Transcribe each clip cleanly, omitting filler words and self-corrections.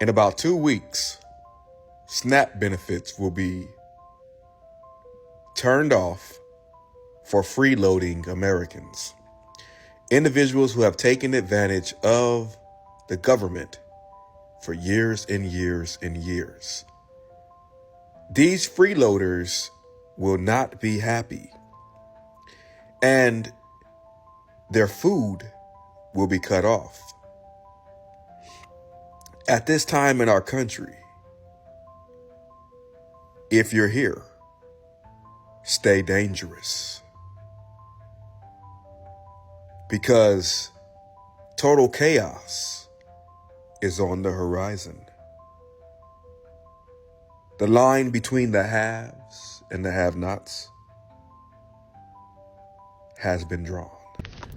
In about 2 weeks, SNAP benefits will be turned off for freeloading Americans, individuals who have taken advantage of the government for years and years and years. These freeloaders will not be happy, and their food will be cut off. At this time in our country, if you're here, stay dangerous, because total chaos is on the horizon. The line between the haves and the have-nots has been drawn.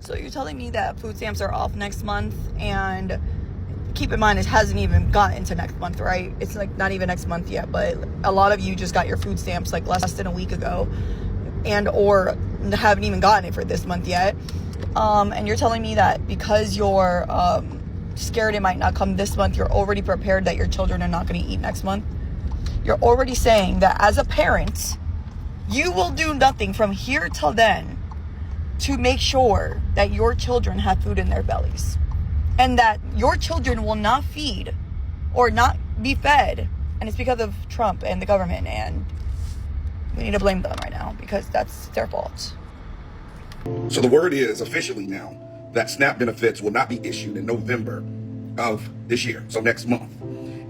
So you're telling me that food stamps are off next month, and keep in mind it hasn't even gotten to next month, right? It's like not even next month yet, but a lot of you just got your food stamps like less than a week ago, and or haven't even gotten it for this month yet. And you're telling me that because you're scared it might not come this month, you're already prepared that your children are not going to eat next month. You're already saying that as a parent, you will do nothing from here till then to make sure that your children have food in their bellies, and that your children will not feed or not be fed. And it's because of Trump and the government, and we need to blame them right now because that's their fault. So the word is officially now that SNAP benefits will not be issued in November of this year, so next month.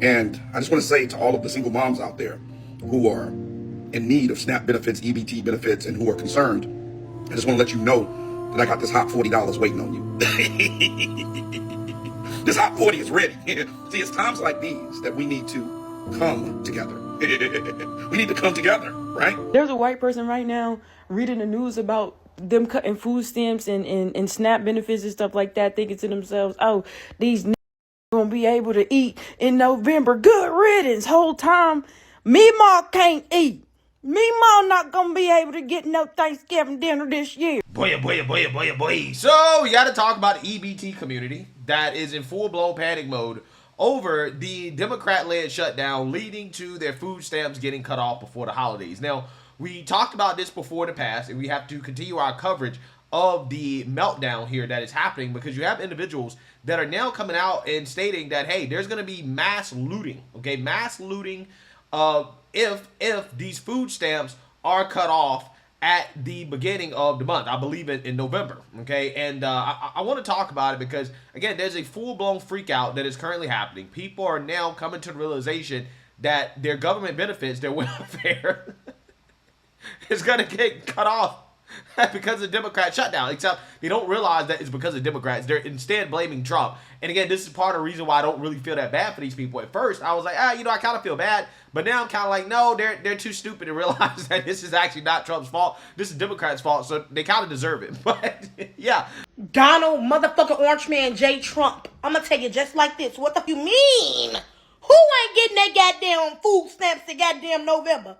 And I just want to say to all of the single moms out there who are in need of SNAP benefits, EBT benefits, and who are concerned, I just want to let you know that I got this hot $40 waiting on you. This hot 40 is ready. See, it's times like these that we need to come together. We need to come together, right? There's a white person right now reading the news about them cutting food stamps and SNAP benefits and stuff like that, thinking to themselves, oh, these gonna be able to eat in November. Good riddance. Whole time, me ma can't eat. Me ma not gonna be able to get no Thanksgiving dinner this year. Boy. So we got to talk about the EBT community that is in full-blown panic mode over the Democrat-led shutdown leading to their food stamps getting cut off before the holidays. Now, we talked about this before in the past, and we have to continue our coverage of the meltdown here that is happening because you have individuals that are now coming out and stating that, hey, there's going to be mass looting, okay? Mass looting if these food stamps are cut off at the beginning of the month. I believe in November, okay? And I want to talk about it because, again, there's a full-blown freak out that is currently happening. People are now coming to the realization that their government benefits, their welfare, is going to get cut off because of the Democrat shutdown, except they don't realize that it's because of Democrats. They're instead blaming Trump. And again, this is part of the reason why I don't really feel that bad for these people. At first, I was like, I kind of feel bad. But now I'm kind of like, no, they're too stupid to realize that this is actually not Trump's fault. This is Democrats' fault, so they kind of deserve it. But, yeah. Donald motherfucking Orange Man J. Trump. I'm going to tell you just like this. What the you mean? Who ain't getting that goddamn food stamps in goddamn November?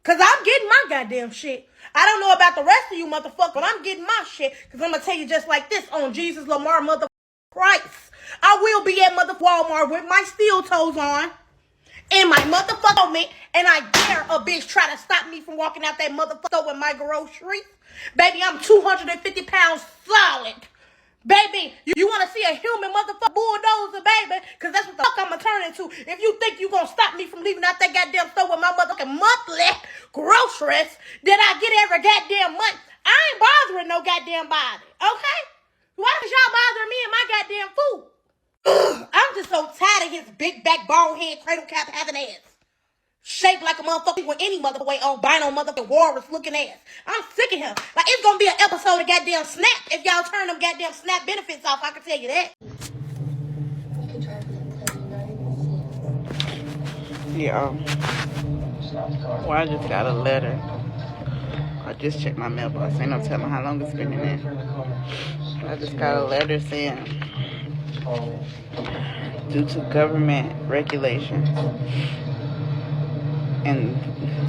Because I'm getting my goddamn shit. I don't know about the rest of you motherfuckers, but I'm getting my shit. Because I'm going to tell you just like this on Jesus Lamar motherfucking Christ. I will be at motherfucking Walmart with my steel toes on and my motherfucking helmet, and I dare a bitch try to stop me from walking out that motherfucker with my groceries. Baby, I'm 250 pounds solid. Baby, you want to see a human motherfucking bulldozer, baby? Because that's what the fuck I'm going to turn into. If you think you going to stop me from leaving out that goddamn store with my motherfucking monthly groceries that I get every goddamn month, I ain't bothering no goddamn body, okay? Why is y'all bothering me and my goddamn food? I'm just so tired of his big back, bald head, cradle cap having ass. Shaped like a motherfucker with any motherfucker way albino motherfucking walrus looking ass. I'm sick of him. Like, it's gonna be an episode of goddamn Snap if y'all turn them goddamn Snap benefits off, I can tell you that. Yeah. Well, I just got a letter. I just checked my mailbox. Ain't no telling how long it's been in there. I just got a letter saying, due to government regulations and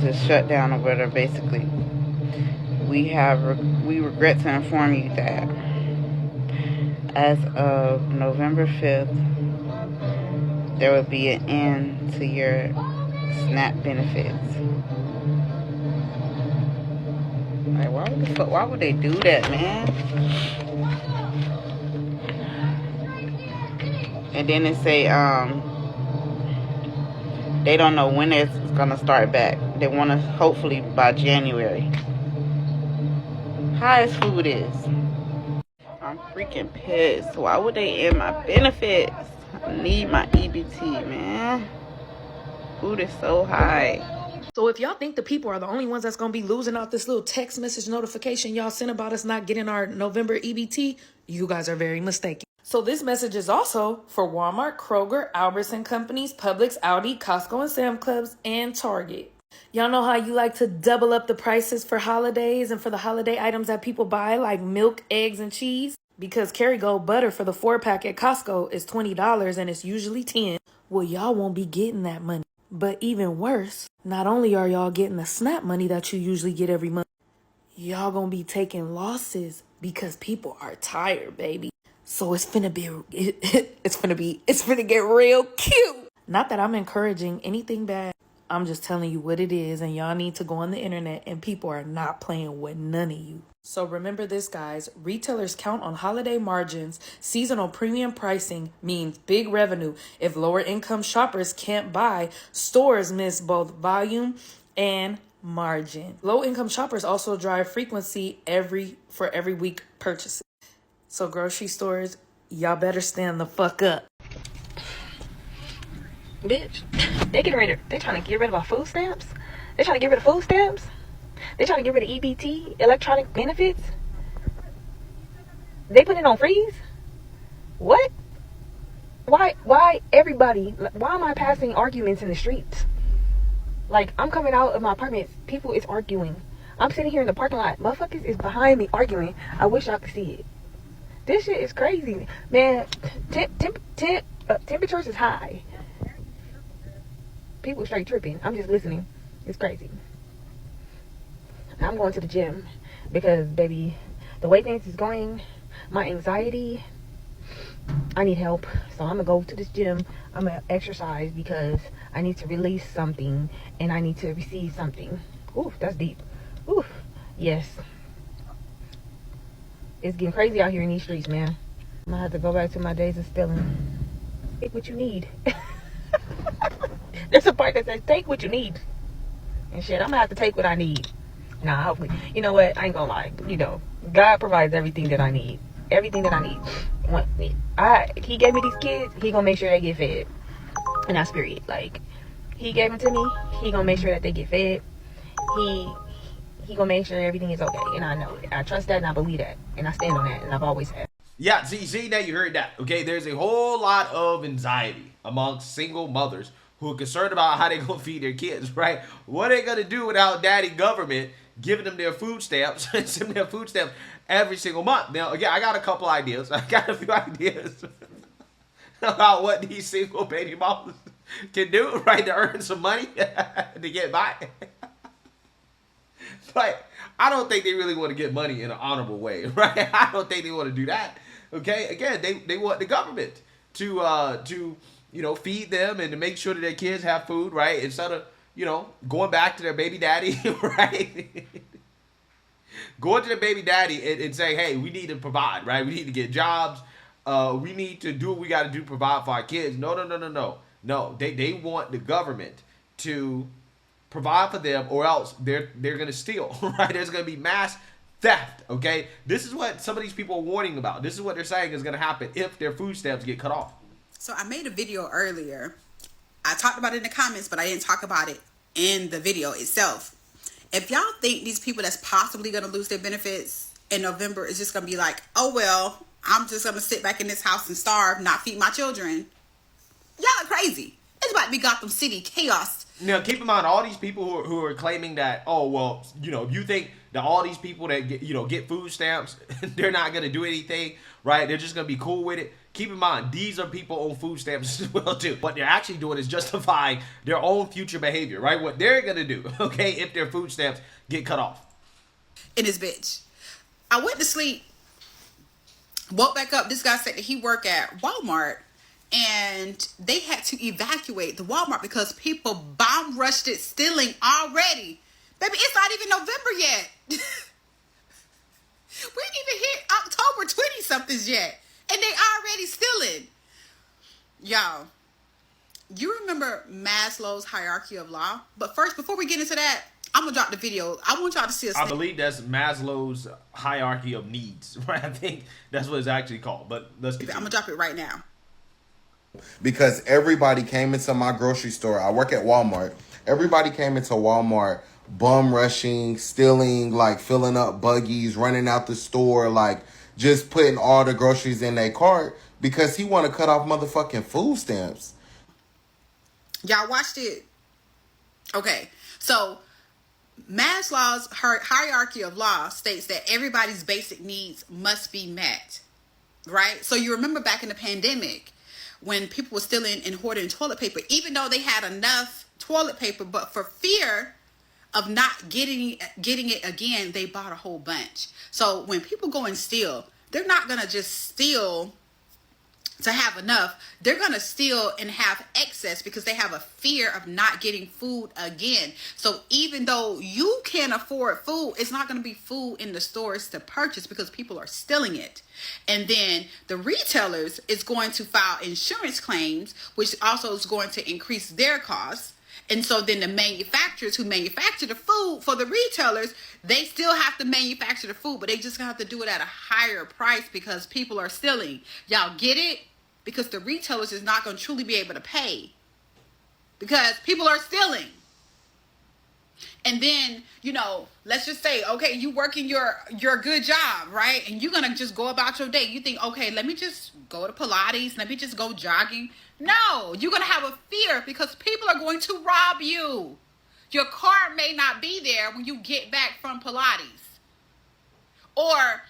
the shutdown or whatever, basically, we regret to inform you that as of November 5th, there would be an end to your SNAP benefits. Like, why would they do that, man? And then they say, they don't know when it's gonna start back. They want to hopefully by January. High as food is. I'm freaking pissed. Why would they end my benefits? I need my EBT, man. Food is so high. So if y'all think the people are the only ones that's going to be losing out this little text message notification y'all sent about us not getting our November EBT, you guys are very mistaken. So this message is also for Walmart, Kroger, Albertson Companies, Publix, Aldi, Costco and Sam Clubs, and Target. Y'all know how you like to double up the prices for holidays and for the holiday items that people buy like milk, eggs, and cheese? Because Kerrygold butter for the 4-pack at Costco is $20 and it's usually $10. Well, y'all won't be getting that money. But even worse, not only are y'all getting the SNAP money that you usually get every month, y'all gonna be taking losses because people are tired, baby. So it's finna get real cute. Not that I'm encouraging anything bad. I'm just telling you what it is, and y'all need to go on the internet, and people are not playing with none of you. So remember this, guys. Retailers count on holiday margins. Seasonal premium pricing means big revenue. If lower income shoppers can't buy, stores miss both volume and margin. Low income shoppers also drive frequency for every week purchases. So grocery stores, y'all better stand the fuck up. Bitch, they trying to get rid of our food stamps. They trying to get rid of food stamps. They trying to get rid of EBT, electronic benefits. They put it on freeze. What? Why everybody? Why am I passing arguments in the streets? Like, I'm coming out of my apartment, people is arguing. I'm sitting here in the parking lot, motherfuckers is behind me arguing. I wish y'all could see it. This shit is crazy, man. Temperatures is high. People straight tripping. I'm just listening. It's crazy. I'm going to the gym because, baby, the way things is going, my anxiety, I need help. So I'm going to go to this gym. I'm going to exercise because I need to release something and I need to receive something. Ooh, that's deep. Ooh, yes. It's getting crazy out here in these streets, man. I'm going to have to go back to my days of stealing. Take what you need. There's a part that says, take what you need. And shit, I'm going to have to take what I need. Nah, hopefully. You know what? I ain't gonna lie. You know, God provides everything that I need. Everything that I need. He gave me these kids. He gonna make sure they get fed. And that's period. Like, he gave them to me. He gonna make sure that they get fed. He gonna make sure everything is okay. And I know it. I trust that and I believe that. And I stand on that. And I've always had. Yeah, see, now you heard that. Okay, there's a whole lot of anxiety amongst single mothers who are concerned about how they're gonna feed their kids, right? What are they gonna do without daddy government giving them their food stamps, sending their food stamps every single month? Now, again, I got a couple ideas. I got a few ideas about what these single baby mamas can do, right, to earn some money to get by. But I don't think they really want to get money in an honorable way, right? I don't think they want to do that. Okay, again, they want the government to feed them and to make sure that their kids have food, right? Instead of going back to their baby daddy, right? Going to their baby daddy and saying, hey, we need to provide, right? We need to get jobs. We need to do what we got to do to provide for our kids. No. They want the government to provide for them, or else they're going to steal, right? There's going to be mass theft, okay? This is what some of these people are warning about. This is what they're saying is going to happen if their food stamps get cut off. So I made a video earlier. I talked about it in the comments, but I didn't talk about it in the video itself. If y'all think these people that's possibly going to lose their benefits in November is just going to be like, oh, well, I'm just going to sit back in this house and starve, not feed my children. Y'all are crazy. It's about to be Gotham City chaos. Now, keep in mind, all these people who are claiming that, oh, well, you think that all these people that get food stamps, they're not going to do anything, right? They're just going to be cool with it. Keep in mind, these are people on food stamps as well, too. What they're actually doing is justifying their own future behavior, right? What they're going to do, okay, if their food stamps get cut off. In this bitch. I went to sleep, woke back up. This guy said that he worked at Walmart, and they had to evacuate the Walmart because people bomb rushed it, stealing already. Baby, it's not even November yet. We didn't even hit October 20-somethings yet, and they already stealing. Y'all, you remember Maslow's hierarchy of law? But first, before we get into that, I'm gonna drop the video. I want y'all to see a I believe that's Maslow's hierarchy of needs, right? I think that's what it's actually called. But let's continue. I'm gonna drop it right now. Because everybody came into my grocery store. I work at Walmart. Everybody came into Walmart bum rushing, stealing, like filling up buggies, running out the store, like just putting all the groceries in their cart because he want to cut off motherfucking food stamps. Y'all watched it? Okay, so Maslow's hierarchy of law states that everybody's basic needs must be met, right? So you remember back in the pandemic when people were stealing and hoarding toilet paper, even though they had enough toilet paper, but for fear of not getting it again, they bought a whole bunch. So when people go and steal, they're not gonna just steal to have enough. They're gonna steal and have excess because they have a fear of not getting food again. So even though you can afford food, it's not gonna be food in the stores to purchase because people are stealing it. And then the retailers is going to file insurance claims, which also is going to increase their costs. And so then the manufacturers who manufacture the food for the retailers, they still have to manufacture the food, but they just gonna have to do it at a higher price because people are stealing. Y'all get it? Because the retailers is not gonna truly be able to pay because people are stealing. And then, you know, let's just say, okay, you working your good job, right? And you're gonna just go about your day. You think, okay, let me just go to Pilates, let me just go jogging. No, you're gonna have a fear because people are going to rob you. Your car may not be there when you get back from Pilates. Or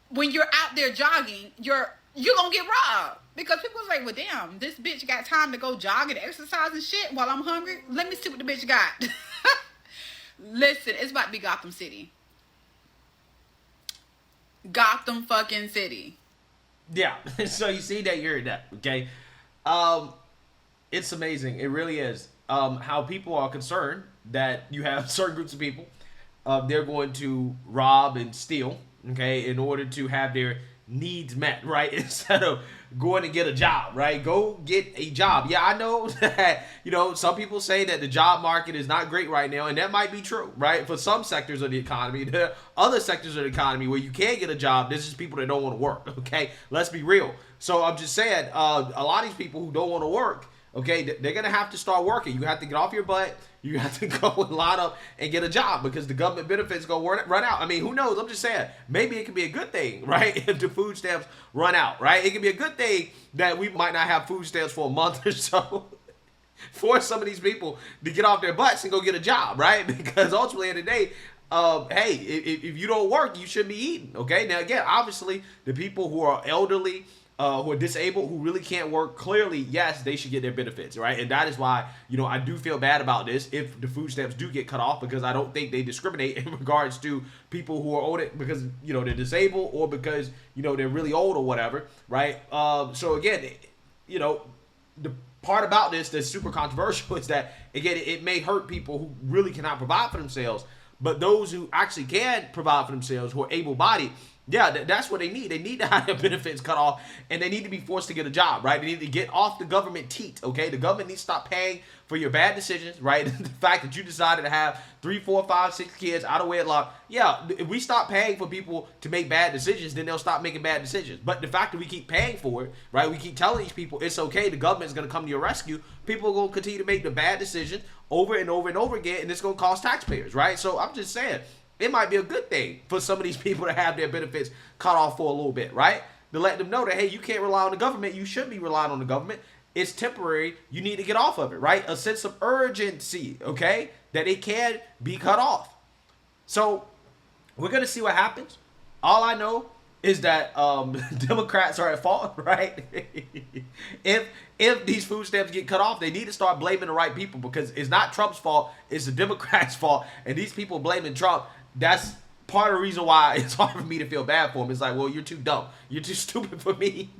when you're out there jogging, you're gonna get robbed. Because people are like, well, damn, this bitch got time to go jog and exercise and shit while I'm hungry. Let me see what the bitch got. Listen, it's about to be Gotham City. Gotham fucking City. Yeah, so you see that you're in that, okay? It's amazing. It really is. How people are concerned that you have certain groups of people, they're going to rob and steal, okay, in order to have their needs met, right? Instead of going to get a job, right? Go get a job. Yeah, I know that, you know, some people say that the job market is not great right now, and that might be true, right? For some sectors of the economy. There are other sectors of the economy where you can get a job. There's just people that don't want to work, okay? Let's be real. So I'm just saying, a lot of these people who don't want to work, okay, they're going to have to start working. You have to get off your butt. You have to go and line up and get a job because the government benefits going to run out. I mean, who knows? I'm just saying, maybe it could be a good thing, right, if the food stamps run out, right? It could be a good thing that we might not have food stamps for a month or so for some of these people to get off their butts and go get a job, right? Because ultimately, at the end of the day, hey, if you don't work, you shouldn't be eating, okay? Now, again, obviously, the people who are elderly, who are disabled, who really can't work, clearly, yes, they should get their benefits, right? And that is why, you know, I do feel bad about this if the food stamps do get cut off because I don't think they discriminate in regards to people who are older because, you know, they're disabled or because, you know, they're really old or whatever, right? So, again, you know, the part about this that's super controversial is that, again, it may hurt people who really cannot provide for themselves, but those who actually can provide for themselves, who are able-bodied, yeah, that's what they need. They need to have their benefits cut off, and they need to be forced to get a job, right? They need to get off the government teat, okay? The government needs to stop paying for your bad decisions, right? The fact that you decided to have 3, 4, 5, 6 kids out of wedlock. Yeah, if we stop paying for people to make bad decisions, then they'll stop making bad decisions. But the fact that we keep paying for it, right? We keep telling these people it's okay, the government's going to come to your rescue. People are going to continue to make the bad decisions over and over and over again, and it's going to cost taxpayers, right? So I'm just saying, it might be a good thing for some of these people to have their benefits cut off for a little bit, right? To let them know that, hey, you can't rely on the government. You shouldn't be relying on the government. It's temporary. You need to get off of it, right? A sense of urgency, okay? That it can be cut off. So we're going to see what happens. All I know is that Democrats are at fault, right? If these food stamps get cut off, they need to start blaming the right people because it's not Trump's fault. It's the Democrats' fault. And these people blaming Trump, that's part of the reason why it's hard for me to feel bad for him. It's like, well, you're too dumb. You're too stupid for me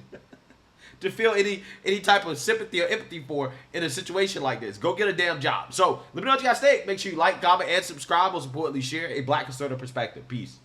to feel any type of sympathy or empathy for in a situation like this. Go get a damn job. So let me know what you guys think. Make sure you like, comment, and subscribe. Most importantly, share a Black conservative perspective. Peace.